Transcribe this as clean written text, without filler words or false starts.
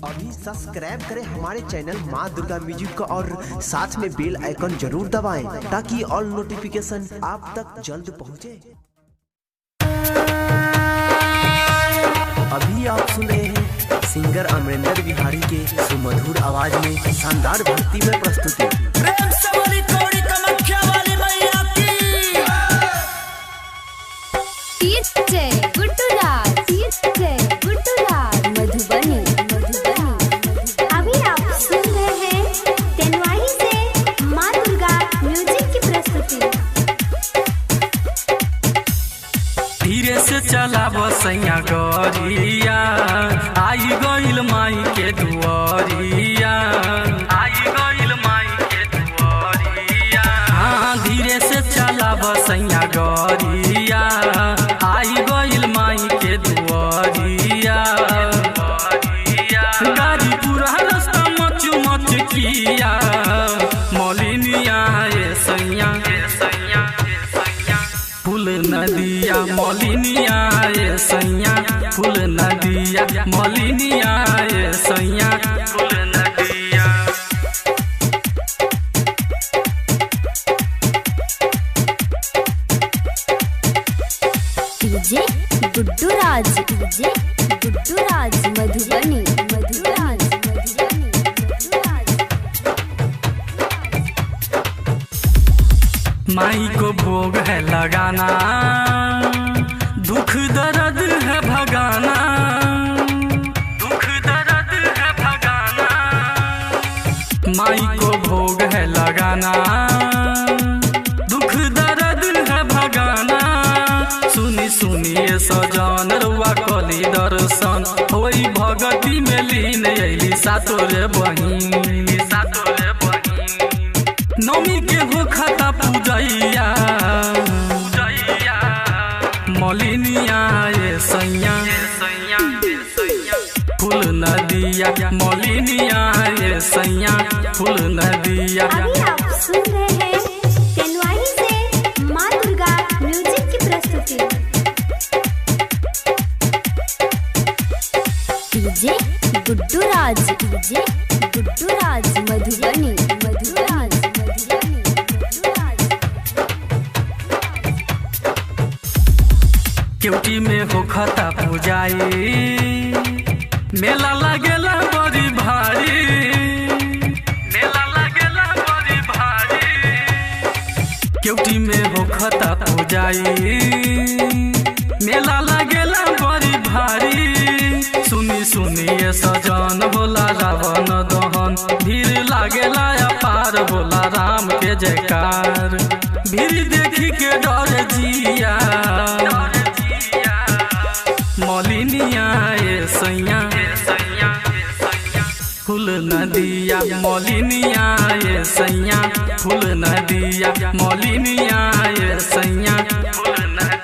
अभी सब्सक्राइब करें हमारे चैनल माँ दुर्गा म्यूजिक को और साथ में बेल आइकन जरूर दबाएं ताकि ऑल नोटिफिकेशन आप तक जल्द पहुँचे। अभी आप सुन रहे हैं सिंगर अमरिंदर बिहारी के सुमधुर आवाज में शानदार भक्ति में प्रस्तुति। प्रेम से बोली कौड़ी कामाख्या वाली मैया की। मधुबनी। अभी आप सुन रहे हैं तेनवाही से माँ दुर्गा म्यूजिक की प्रस्तुति। धीरे से चला बसैया गरिया, आई गइल माई के दुआरिया, आई गइल माई के दुआरिया। हाँ, धीरे से चला बसैया गरिया, आई गइल माई के दुआरिया। गाड़ी पूरा रास्ता मच मच किया, मौलिनिया ये सैया फूल नदिया, मौलिनिया ये सैया फूल नदिया, मौलिनिया ये सैया फूल नदिया। डीजे गुड्डू राज, डीजे गुड्डू राज मधुबनी। माई को भोग है लगाना, दुख दर्द है भगाना, दुख दर्द है भगाना। माई को भोग है लगाना, दुख दर्द है भगाना। सुनी सुनिए सजन रुआ कली दर्शन, होई भगती में लीन अली सातोरे बहिन, सातोरे बहिन। नौमी के हो खाता पूजैया, मौलिनिया ये सैया फूल नदिया, मौलिनिया ये सैया फूल नदिया। अभी आप सुन रहे हैं तेनवाही से माँ दुर्गा म्यूजिक की प्रस्तुति। डीजे गुड्डू राज, डीजे गुड्डू राज मधुबनी। क्योंकि में हो खाता पूजाई, मेला लगेला बड़ी भारी, मेला लगेला बड़ी भारी। क्योंकि में हो खाता पूजाई, मेला लगेला बड़ी भारी। सुनी सुनिए सजन होला रावण दहन, भीड़ लागेला अपार होला राम के जयकार। भीड़ देखी के डर जिया, मौलिनिया ये सैया फूल नदिया, मौलिनिया ये सैया फूल नदिया, मौलिनिया ये सैया फूल नदिया।